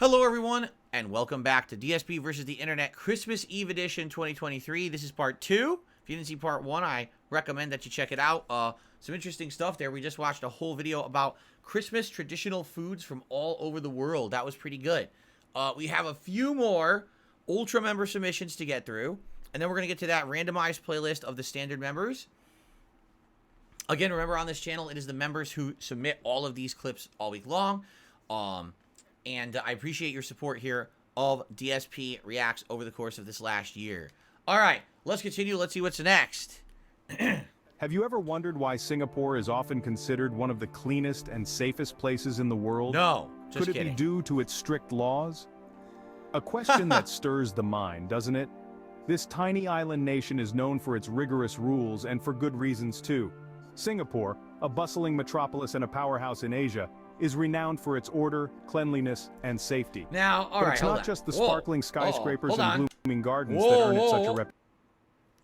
Hello everyone, and welcome back to DSP versus the Internet Christmas Eve Edition 2023. This is part 2. If you didn't see part 1, I recommend that you check it out. Some interesting stuff there. We just watched a whole video about Christmas traditional foods from all over the world. That was pretty good. We have a few more Ultra member submissions to get through, and then we're going to get to that randomized playlist of the standard members. Again, remember on this channel, it is the members who submit all of these clips all week long. And I appreciate your support here of DSP Reacts over the course of this last year. All right, let's continue. Let's see what's next. Have you ever wondered why Singapore is often considered one of the cleanest and safest places in the world? No, just kidding. Could it be due to its strict laws? A question that stirs the mind, doesn't it? This tiny island nation is known for its rigorous rules, and for good reasons too. Singapore, a bustling metropolis and a powerhouse in Asia, is renowned for its order, cleanliness, and safety. Now, all right, it's not just the sparkling skyscrapers and blooming gardens that earn it such a reputation.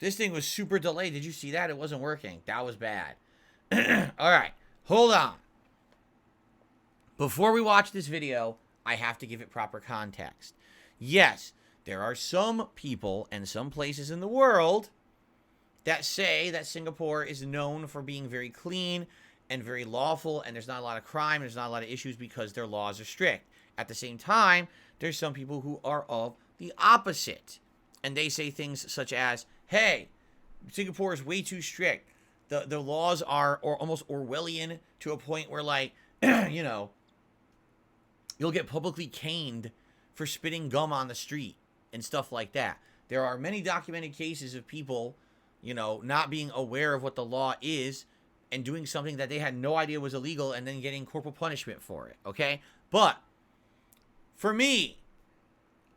This thing was super delayed. Did you see that? It wasn't working. That was bad. All right, hold on. Before we watch this video, I have to give it proper context. Yes, there are some people and some places in the world that say that Singapore is known for being very clean and very lawful, and there's not a lot of crime, there's not a lot of issues because their laws are strict. At the same time, there's some people who are of the opposite, and they say things such as, hey, Singapore is way too strict. The laws are almost Orwellian to a point where, like, you know, you'll get publicly caned for spitting gum on the street and stuff like that. There are many documented cases of people, you know, not being aware of what the law is and doing something that they had no idea was illegal and then getting corporal punishment for it, okay? But for me,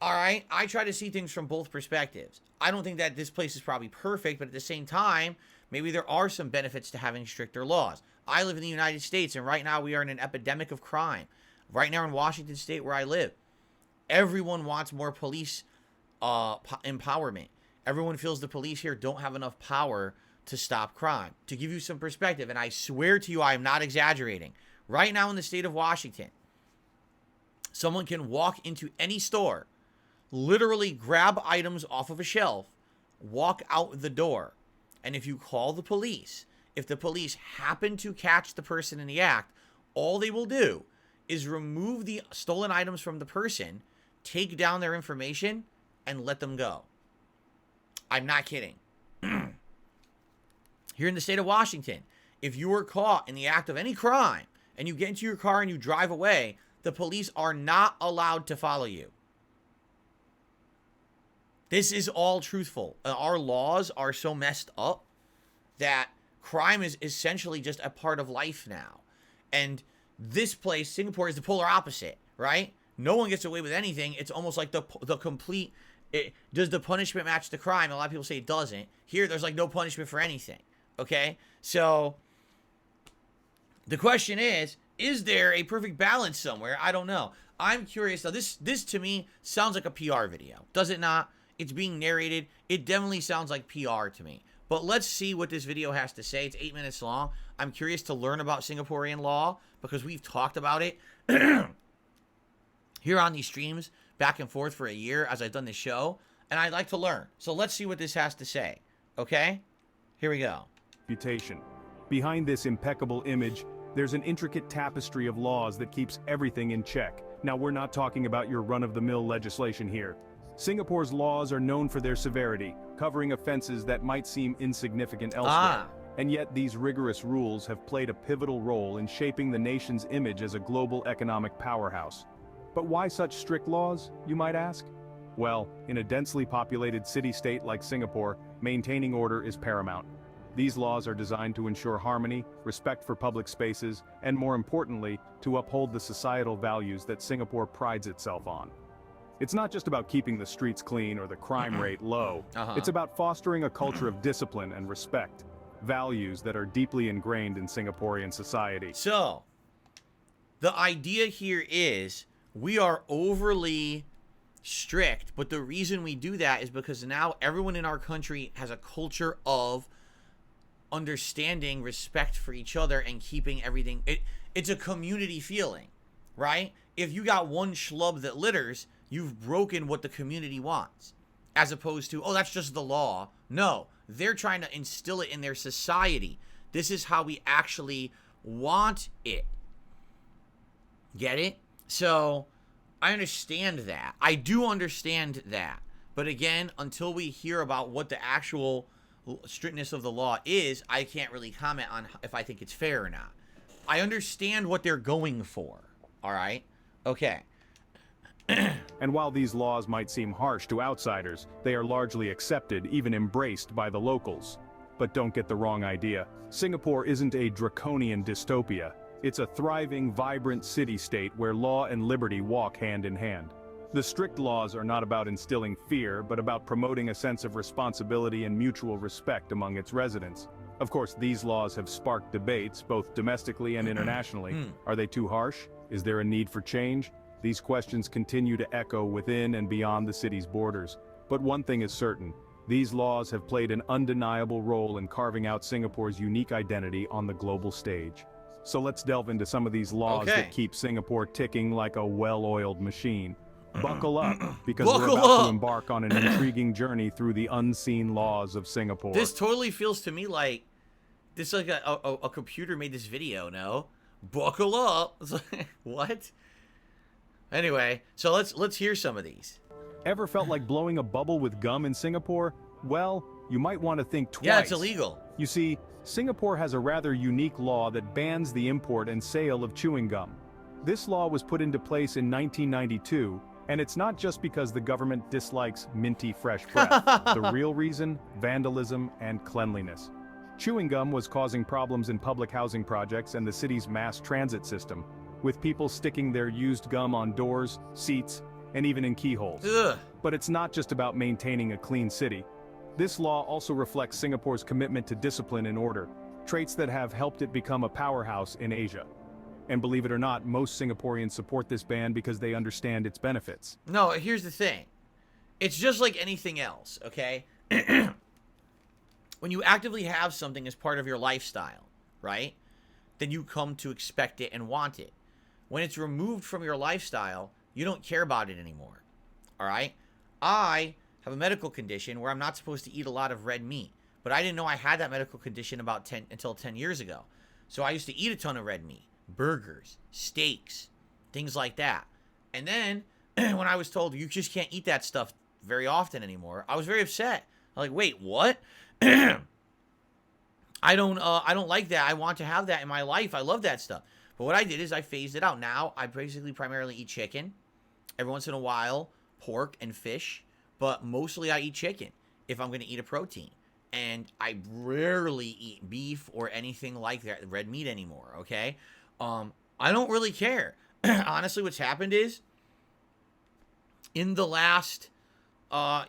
all right, I try to see things from both perspectives. I don't think that this place is probably perfect, but at the same time, maybe there are some benefits to having stricter laws. I live in the United States, and right now we are in an epidemic of crime. Right now in Washington State, where I live, everyone wants more police empowerment. Everyone feels the police here don't have enough power to stop crime. To give you some perspective, and I swear to you I am not exaggerating, right now in the state of Washington, someone can walk into any store, literally grab items off of a shelf, walk out the door, and if you call the police, if the police happen to catch the person in the act, all they will do is remove the stolen items from the person, take down their information, and let them go. I'm not kidding. Here in the state of Washington, if you are caught in the act of any crime and you get into your car and you drive away, the police are not allowed to follow you. This is all truthful. Our laws are so messed up that crime is essentially just a part of life now. And this place, Singapore, is the polar opposite, right? No one gets away with anything. It's almost like the complete... does the punishment match the crime? A lot of people say it doesn't. Here, there's like no punishment for anything. Okay? So, the question is there a perfect balance somewhere? I don't know. I'm curious. Now, this to me sounds like a PR video. Does it not? It's being narrated. It definitely sounds like PR to me. But let's see what this video has to say. It's 8 minutes long. I'm curious to learn about Singaporean law because we've talked about it here on these streams back and forth for a year as I've done this show, and I'd like to learn. So let's see what this has to say, okay? Here we go. Reputation. Behind this impeccable image, there's an intricate tapestry of laws that keeps everything in check. Now, we're not talking about your run-of-the-mill legislation here. Singapore's laws are known for their severity, covering offenses that might seem insignificant elsewhere. And yet these rigorous rules have played a pivotal role in shaping the nation's image as a global economic powerhouse. But why such strict laws, you might ask? Well, in a densely populated city-state like Singapore, maintaining order is paramount. These laws are designed to ensure harmony, respect for public spaces, and more importantly, to uphold the societal values that Singapore prides itself on. It's not just about keeping the streets clean or the crime rate low. It's about fostering a culture of discipline and respect, values that are deeply ingrained in Singaporean society. So, the idea here is we are overly strict, but the reason we do that is because now everyone in our country has a culture of understanding, respect for each other, and keeping everything. It's a community feeling, right? if you got one schlub that litters, you've broken what the community wants. As opposed to, oh, that's just the law. No, they're trying to instill it in their society. This is how we actually want it. Get it? So, I understand that. I do understand that. But again, until we hear about what the actual strictness of the law is, I can't really comment on if I think it's fair or not. I understand what they're going for. All right? Okay. And while these laws might seem harsh to outsiders, they are largely accepted, even embraced by the locals. But don't get the wrong idea. Singapore isn't a draconian dystopia. It's a thriving, vibrant city-state where law and liberty walk hand in hand. The strict laws are not about instilling fear, but about promoting a sense of responsibility and mutual respect among its residents. Of course, these laws have sparked debates, both domestically and internationally. Are they too harsh? Is there a need for change? These questions continue to echo within and beyond the city's borders. But one thing is certain. These laws have played an undeniable role in carving out Singapore's unique identity on the global stage. So let's delve into some of these laws that keep Singapore ticking like a well-oiled machine. Buckle up, because we're about to embark on an intriguing journey through the unseen laws of Singapore. This totally feels to me like this, like a computer made this video, no? Buckle up. It's like, what? Anyway, so let's hear some of these. Ever felt like blowing a bubble with gum in Singapore? Well, you might want to think twice. Yeah, it's illegal. You see, Singapore has a rather unique law that bans the import and sale of chewing gum. This law was put into place in 1992, and it's not just because the government dislikes minty fresh breath. The real reason? Vandalism and cleanliness. Chewing gum was causing problems in public housing projects and the city's mass transit system, with people sticking their used gum on doors, seats, and even in keyholes. Ugh. But it's not just about maintaining a clean city. This law also reflects Singapore's commitment to discipline and order, traits that have helped it become a powerhouse in Asia. And believe it or not, most Singaporeans support this ban because they understand its benefits. No, here's the thing. It's just like anything else, okay? When you actively have something as part of your lifestyle, right? Then you come to expect it and want it. When it's removed from your lifestyle, you don't care about it anymore. All right? I have a medical condition where I'm not supposed to eat a lot of red meat, but I didn't know I had that medical condition until 10 years ago. So I used to eat a ton of red meat, burgers, steaks, things like that. And then when I was told you just can't eat that stuff very often anymore, I was very upset. I'm like, wait, what? I don't like that. I want to have that in my life. I love that stuff. But what I did is I phased it out. Now I basically primarily eat chicken. Every once in a while, pork and fish. But mostly I eat chicken if I'm going to eat a protein. And I rarely eat beef or anything like that, red meat anymore, okay? I don't really care. Honestly, what's happened is, in the last, 10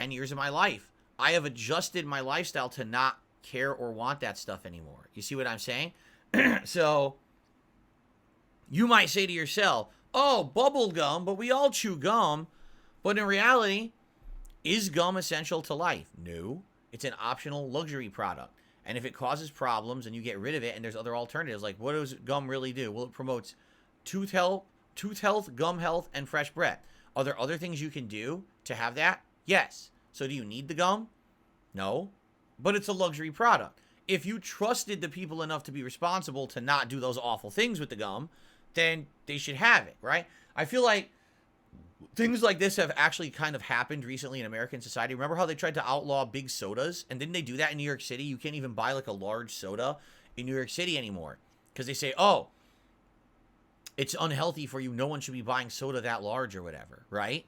years of my life, I have adjusted my lifestyle to not care or want that stuff anymore. You see what I'm saying? So, you might say to yourself, oh, bubble gum, but we all chew gum. But in reality, is gum essential to life? No. It's an optional luxury product. And if it causes problems and you get rid of it and there's other alternatives, like what does gum really do? Well, it promotes tooth health, gum health, and fresh breath. Are there other things you can do to have that? Yes. So do you need the gum? No. But it's a luxury product. If you trusted the people enough to be responsible to not do those awful things with the gum, then they should have it, right? I feel like things like this have actually kind of happened recently in American society. Remember how they tried to outlaw big sodas? And didn't they do that in New York City? You can't even buy like a large soda in New York City anymore. Because they say, oh, it's unhealthy for you. No one should be buying soda that large or whatever, right?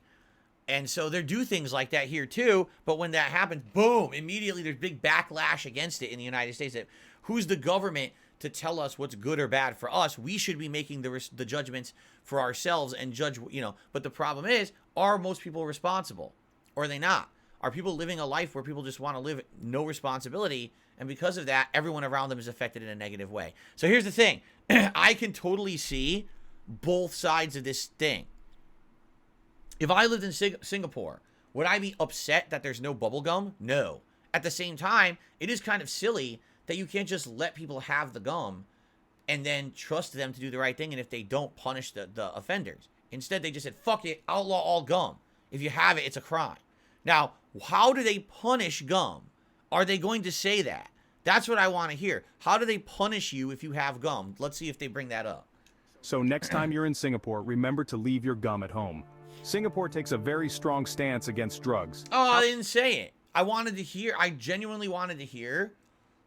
And so they do things like that here too. But when that happens, boom, immediately there's big backlash against it in the United States. That who's the government to tell us what's good or bad for us? We should be making the judgments for ourselves and judge, But the problem is, are most people responsible? Or are they not? Are people living a life where people just want to live no responsibility? And because of that, everyone around them is affected in a negative way. So here's the thing. I can totally see both sides of this thing. If I lived in Singapore, would I be upset that there's no bubble gum? No. At the same time, it is kind of silly that you can't just let people have the gum and then trust them to do the right thing, and if they don't, punish the offenders. Instead, they just said, fuck it, outlaw all gum. If you have it, it's a crime. Now, how do they punish gum? Are they going to say that? That's what I want to hear. How do they punish you if you have gum? Let's see if they bring that up. So next time you're in Singapore, remember to leave your gum at home. Singapore takes a very strong stance against drugs. Oh, I didn't say it. I genuinely wanted to hear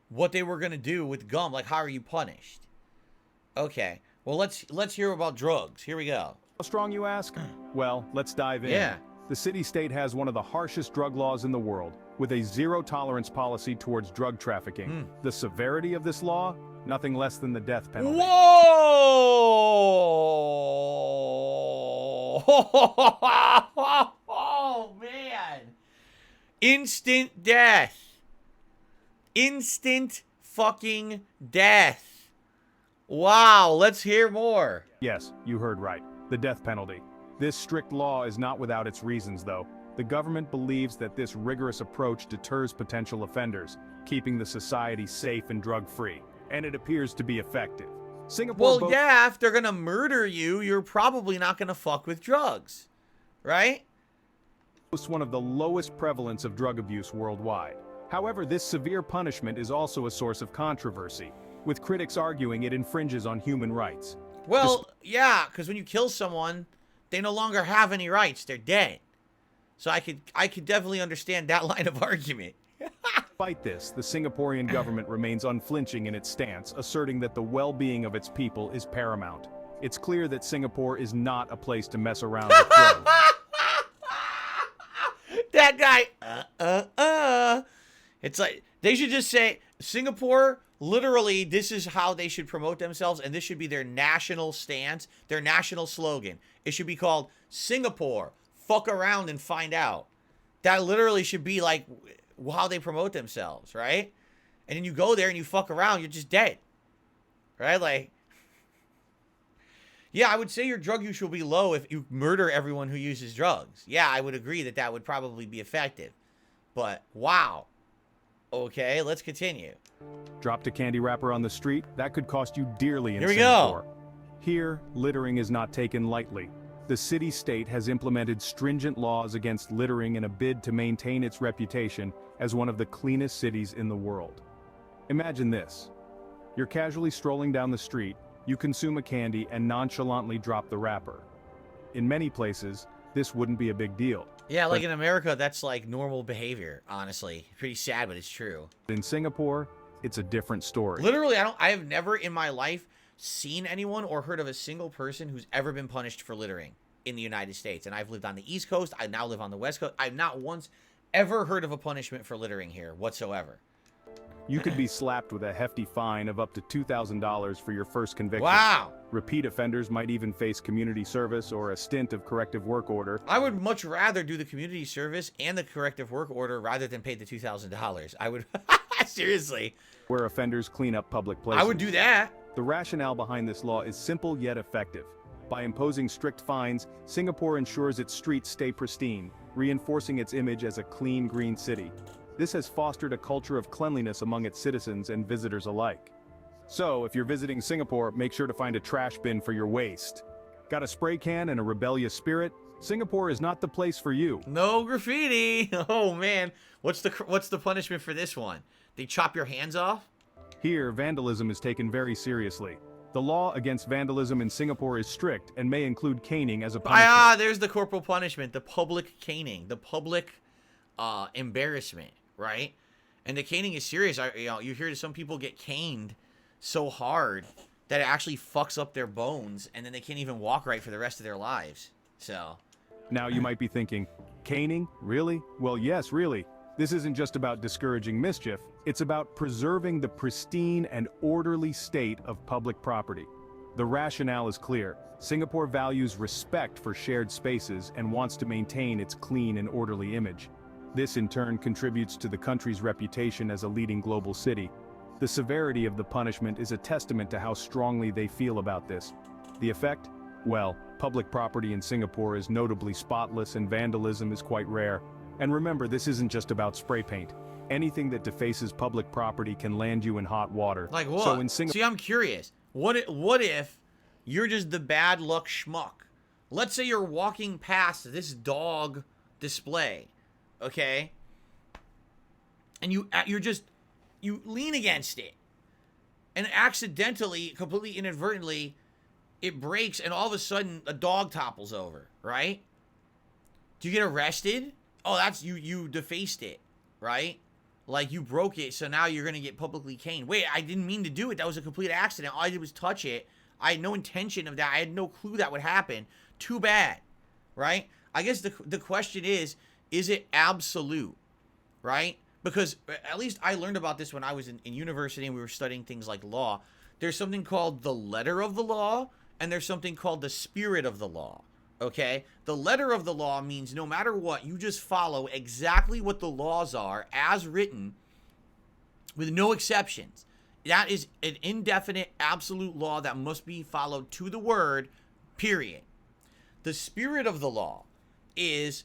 what they were going to do with gum. Like, how are you punished? Okay, well, let's hear about drugs. Here we go. How strong, you ask? Well, let's dive in. Yeah. The city-state has one of the harshest drug laws in the world, with a zero-tolerance policy towards drug trafficking. The severity of this law? Nothing less than the death penalty. Whoa! Oh, man. Instant death. Instant fucking death. Wow, let's hear more. Yes, you heard right. The death penalty. This strict law is not without its reasons, though. The government believes that this rigorous approach deters potential offenders, keeping the society safe and drug-free. And it appears to be effective. Singapore. Well, yeah, if they're gonna murder you, you're probably not gonna fuck with drugs, right? Boasts one of the lowest prevalence of drug abuse worldwide. However, this severe punishment is also a source of controversy, with critics arguing it infringes on human rights. Well, yeah, because when you kill someone, they no longer have any rights. They're dead. So I could definitely understand that line of argument. Despite this, the Singaporean government remains unflinching in its stance, asserting that the well-being of its people is paramount. It's clear that Singapore is not a place to mess around with drugs. That guy, It's like, they should just say, Singapore, literally, this is how they should promote themselves, and this should be their national stance, their national slogan. It should be called, Singapore, fuck around and find out. That literally should be, like, how they promote themselves, right? And then you go there and you fuck around, you're just dead. Right? Like, yeah, I would say your drug use will be low if you murder everyone who uses drugs. Yeah, I would agree that that would probably be effective. But, wow. Okay, let's continue. Dropped a candy wrapper on the street? That could cost you dearly in Here we Singapore. go. Here, littering is not taken lightly. The city-state has implemented stringent laws against littering in a bid to maintain its reputation as one of the cleanest cities in the world. Imagine this. You're casually strolling down the street, you consume a candy and nonchalantly drop the wrapper. In many places, this wouldn't be a big deal. Yeah, like in America, that's like normal behavior, honestly. Pretty sad, but it's true. In Singapore, it's a different story. Literally, I have never in my life seen anyone or heard of a single person who's ever been punished for littering in the United States. And I've lived on the East Coast. I now live on the West Coast. I've not once ever heard of a punishment for littering here whatsoever. You could be slapped with a hefty fine of up to $2,000 for your first conviction. Wow. Repeat offenders might even face community service or a stint of corrective work order. I would much rather do the community service and the corrective work order rather than pay the $2,000. I would, seriously. Where offenders clean up public places. I would do that. The rationale behind this law is simple yet effective. By imposing strict fines, Singapore ensures its streets stay pristine, reinforcing its image as a clean, green city. This has fostered a culture of cleanliness among its citizens and visitors alike. So, if you're visiting Singapore, make sure to find a trash bin for your waste. Got a spray can and a rebellious spirit? Singapore is not the place for you. No graffiti. Oh man, what's the punishment for this one? They chop your hands off? Here, vandalism is taken very seriously. The law against vandalism in Singapore is strict and may include caning as a punishment. There's the corporal punishment, the public caning, the public embarrassment, right? And the caning is serious. You hear some people get caned so hard that it actually fucks up their bones, and then they can't even walk right for the rest of their lives. So, now you might be thinking, caning? Really? Well, yes, really. This isn't just about discouraging mischief, it's about preserving the pristine and orderly state of public property. The rationale is clear. Singapore values respect for shared spaces and wants to maintain its clean and orderly image. This in turn contributes to the country's reputation as a leading global city. The severity of the punishment is a testament to how strongly they feel about this. The effect? Well, public property in Singapore is notably spotless and vandalism is quite rare. And remember, this isn't just about spray paint. Anything that defaces public property can land you in hot water. like what? So in Singapore, See, I'm curious. What if you're just the bad luck schmuck? Let's say you're walking past this dog display, okay? And you lean against it, and accidentally, completely inadvertently, it breaks, and all of a sudden a dog topples over, right? Do you get arrested? Oh, that's you defaced it, right? Like, you broke it, so now you're gonna get publicly caned. Wait, I didn't mean to do it. That was a complete accident. All I did was touch it. I had no intention of that. I had no clue that would happen. Too bad, right? I guess the question is it absolute, right? Because at least I learned about this when I was in university and we were studying things like law. There's something called the letter of the law, and there's something called the spirit of the law. Okay, the letter of the law means no matter what, you just follow exactly what the laws are as written with no exceptions. That is an indefinite, absolute law that must be followed to the word, period. The spirit of the law is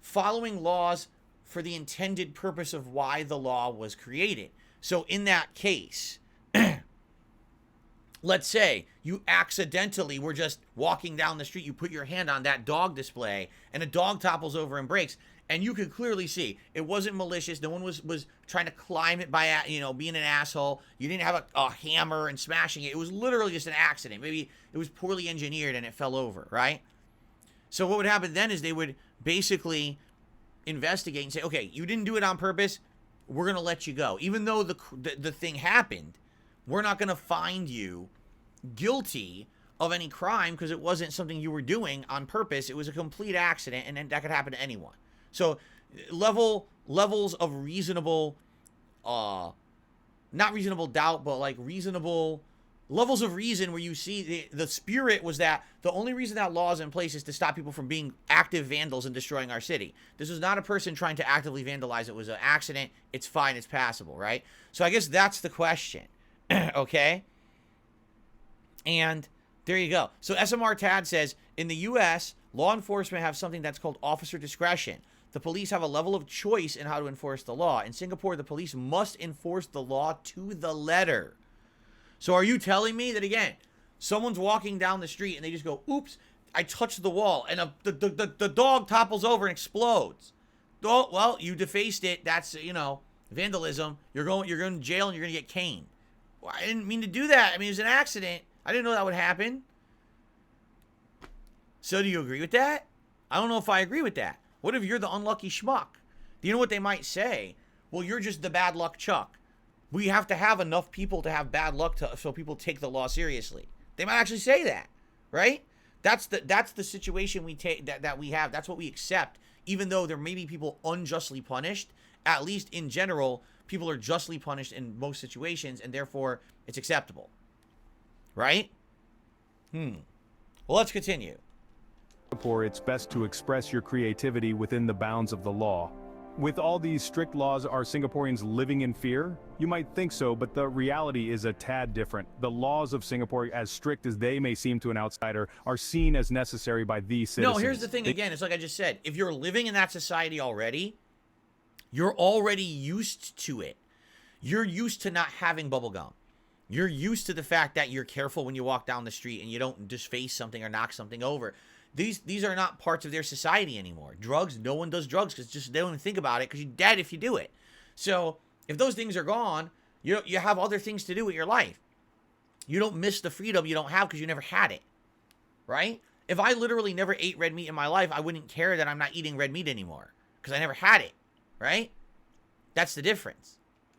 following laws for the intended purpose of why the law was created. So in that case, let's say you accidentally were just walking down the street, you put your hand on that dog display, and a dog topples over and breaks, and you could clearly see it wasn't malicious. No one was trying to climb it by, being an asshole. You didn't have a hammer and smashing it. It was literally just an accident. Maybe it was poorly engineered and it fell over, right? So what would happen then is they would basically investigate and say, okay, you didn't do it on purpose. We're going to let you go. Even though the thing happened, we're not going to find you guilty of any crime because it wasn't something you were doing on purpose. It was a complete accident, and that could happen to anyone. So levels of reasonable, not reasonable doubt, but like reasonable levels of reason where you see the spirit was that the only reason that law is in place is to stop people from being active vandals and destroying our city. This was not a person trying to actively vandalize. It was an accident. It's fine. It's passable, right? So I guess that's the question. Okay? And there you go. So SMR Tad says, in the U.S., law enforcement have something that's called officer discretion. The police have a level of choice in how to enforce the law. In Singapore, the police must enforce the law to the letter. So are you telling me that, again, someone's walking down the street and they just go, oops, I touched the wall, and the dog topples over and explodes? Oh, well, you defaced it. That's, vandalism. You're going to jail and you're going to get caned. Well, I didn't mean to do that. I mean, it was an accident. I didn't know that would happen. So do you agree with that? I don't know if I agree with that. What if you're the unlucky schmuck? Do you know what they might say? Well, you're just the bad luck Chuck. We have to have enough people to have bad luck so people take the law seriously. They might actually say that, right? That's the situation we take that we have. That's what we accept, even though there may be people unjustly punished. At least in general, people are justly punished in most situations, and therefore it's acceptable, right? Well, let's continue. Singapore, it's best to express your creativity within the bounds of the law. With all these strict laws, are Singaporeans living in fear? You might think so, but the reality is a tad different. The laws of Singapore, as strict as they may seem to an outsider, are seen as necessary by these citizens. No, here's the thing again. It's like I just said. If you're living in that society already, you're already used to it. You're used to not having bubble gum. You're used to the fact that you're careful when you walk down the street and you don't just face something or knock something over. These are not parts of their society anymore. Drugs, no one does drugs because just they don't even think about it because you're dead if you do it. So if those things are gone, you have other things to do with your life. You don't miss the freedom you don't have because you never had it, right? If I literally never ate red meat in my life, I wouldn't care that I'm not eating red meat anymore because I never had it, right? That's the difference.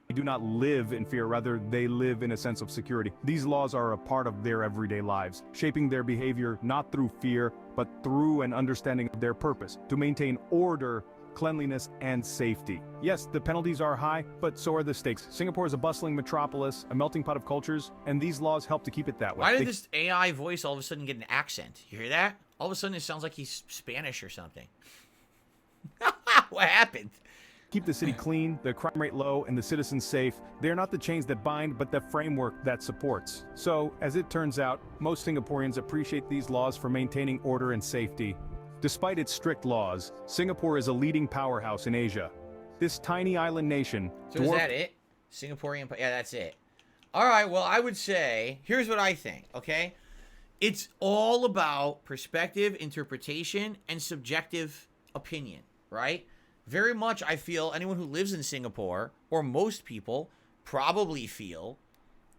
They do not live in fear, rather they live in a sense of security. These laws are a part of their everyday lives, shaping their behavior not through fear, but through an understanding of their purpose, to maintain order, cleanliness, and safety. Yes, the penalties are high, but so are the stakes. Singapore is a bustling metropolis, a melting pot of cultures, and these laws help to keep it that way. Why did this AI voice all of a sudden get an accent? You hear that? All of a sudden it sounds like he's Spanish or something. What happened? Keep the city clean, the crime rate low, and the citizens safe. They're not the chains that bind, but the framework that supports. So, as it turns out, most Singaporeans appreciate these laws for maintaining order and safety. Despite its strict laws, Singapore is a leading powerhouse in Asia. This tiny island nation... So is that it? Singaporean... Yeah, that's it. All right, well, I would say, here's what I think, okay? It's all about perspective, interpretation, and subjective opinion, right? Very much, I feel anyone who lives in Singapore, or most people, probably feel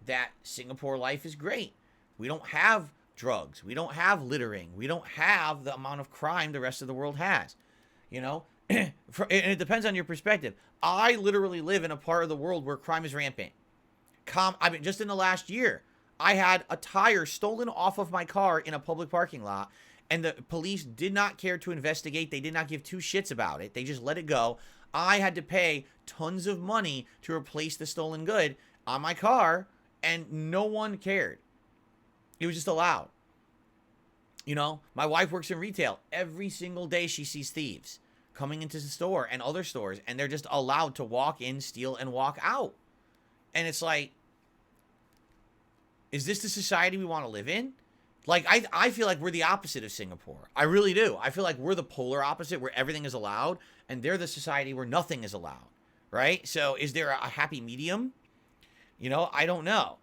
that Singapore life is great. We don't have drugs. We don't have littering. We don't have the amount of crime the rest of the world has, you know? And it depends on your perspective. I literally live in a part of the world where crime is rampant. I mean, just in the last year, I had a tire stolen off of my car in a public parking lot, and the police did not care to investigate. They did not give two shits about it. They just let it go. I had to pay tons of money to replace the stolen good on my car, and no one cared. It was just allowed. You know, my wife works in retail. Every single day she sees thieves coming into the store and other stores, and they're just allowed to walk in, steal, and walk out. And it's like, is this the society we want to live in? Like, I feel like we're the opposite of Singapore. I really do. I feel like we're the polar opposite, where everything is allowed, and they're the society where nothing is allowed, right? So is there a happy medium? You know, I don't know.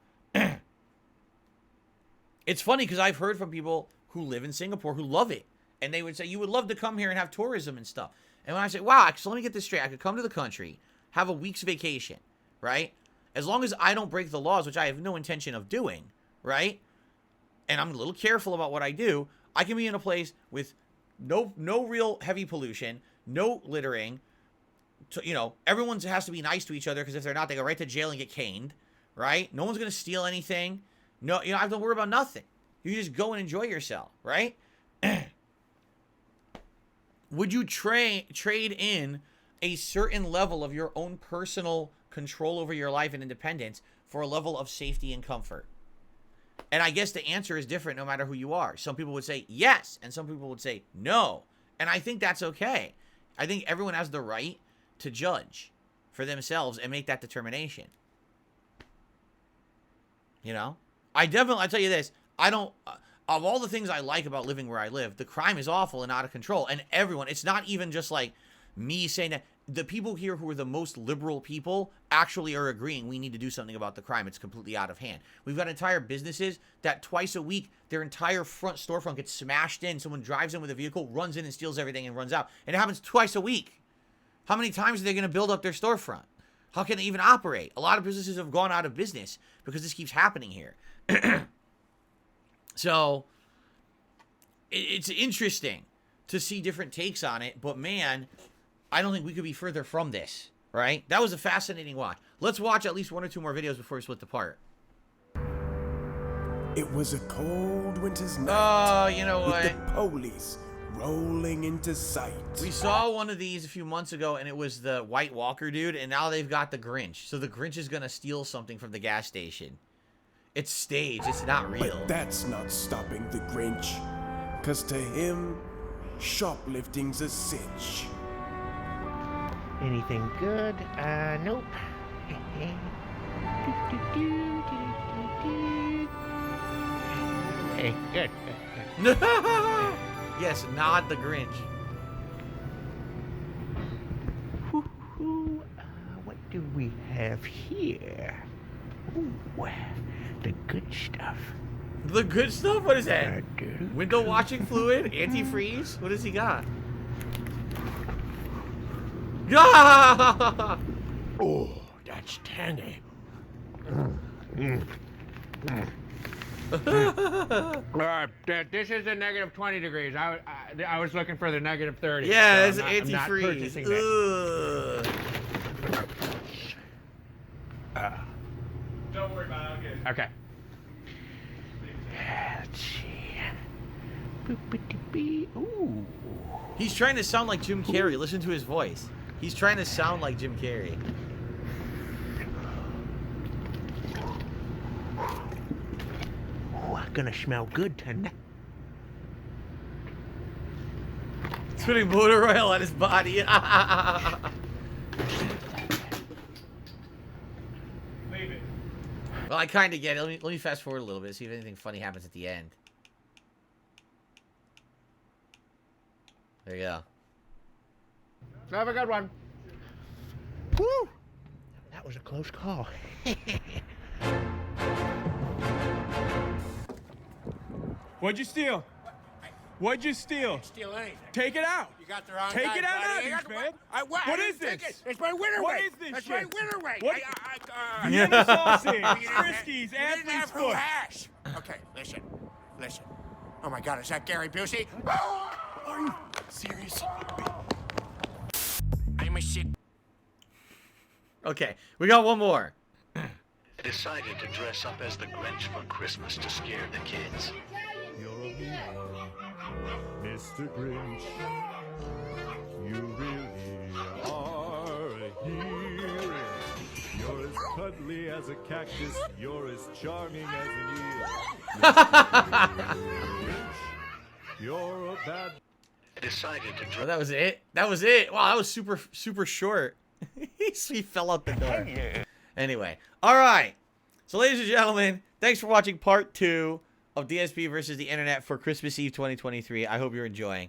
It's funny because I've heard from people who live in Singapore who love it. And they would say, you would love to come here and have tourism and stuff. And when I say, wow, so let me get this straight. I could come to the country, have a week's vacation, right? As long as I don't break the laws, which I have no intention of doing, right? And I'm a little careful about what I do, I can be in a place with no real heavy pollution, no littering. You know, everyone has to be nice to each other, because if they're not, they go right to jail and get caned, right? No one's going to steal anything. No, you don't have to worry about nothing. You just go and enjoy yourself, right? Would you trade in a certain level of your own personal control over your life and independence for a level of safety and comfort? And I guess the answer is different no matter who you are. Some people would say yes, and some people would say no. And I think that's okay. I think everyone has the right to judge for themselves and make that determination. You know? I'll tell you this, of all the things I like about living where I live, the crime is awful and out of control. And everyone, it's not even just like me saying that. The people here who are the most liberal people actually are agreeing we need to do something about the crime. It's completely out of hand. We've got entire businesses that twice a week, their entire storefront gets smashed in. Someone drives in with a vehicle, runs in and steals everything and runs out. And it happens twice a week. How many times are they going to build up their storefront? How can they even operate? A lot of businesses have gone out of business because this keeps happening here. So, it's interesting to see different takes on it, but man, I don't think we could be further from this, right? That was a fascinating watch. Let's watch at least one or two more videos before we split apart. It was a cold winter's night. Oh, you know what? With the police rolling into sight. We saw one of these a few months ago, and it was the White Walker dude, and now they've got the Grinch. So the Grinch is going to steal something from the gas station. It's staged. It's not real. But that's not stopping the Grinch. Because to him, shoplifting's a cinch. Anything good? Nope. Hey, good. Yes, not the Grinch. What do we have here? Ooh, the good stuff. The good stuff? What is that? Window washing fluid? Antifreeze? What has he got? Yeah! Oh, that's tangy. This is a negative 20 degrees. I was looking for the negative 30. Yeah, so it's antifreeze. Don't worry about it, I'll get it. Okay. Let's see. Boop-a-dee-bee. Ooh. He's trying to sound like Jim Carrey. Listen to his voice. He's trying to sound like Jim Carrey. Ooh, gonna smell good tonight. He's putting motor oil on his body. Leave it. Well, I kind of get it. Let me fast forward a little bit, see if anything funny happens at the end. There you go. Have a good one. Woo! That was a close call. What'd you steal? What'd you steal? Steal anything. Take it out. You got the wrong Take guy, it out buddy. now, man. What What is is this? this? It's my winter What weight. is this That's shit? my winter weight. What? You Vienna sausage, didn't have- Friskies, you didn't athlete's have foot. hash. Okay, listen. Oh my God, is that Gary Busey? Are you serious? I'm a sick. Okay, we got one more. Decided to dress up as the Grinch for Christmas to scare the kids. You're a hero, Mr. Grinch. You really are a hero. You're as cuddly as a cactus. You're as charming as an eel. Grinch, you're a bad. Decided to Oh, dress. that was it. That was it. Wow, that was super short. He fell out the door. Anyway, all right. So, ladies and gentlemen, thanks for watching part 2 of DSP versus the Internet for Christmas Eve 2023. I hope you're enjoying.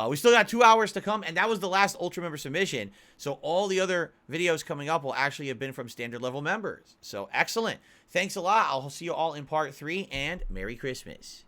We still got 2 hours to come, and that was the last Ultra member submission. So all the other videos coming up will actually have been from standard level members. So excellent. Thanks a lot. I'll see you all in part 3, and Merry Christmas.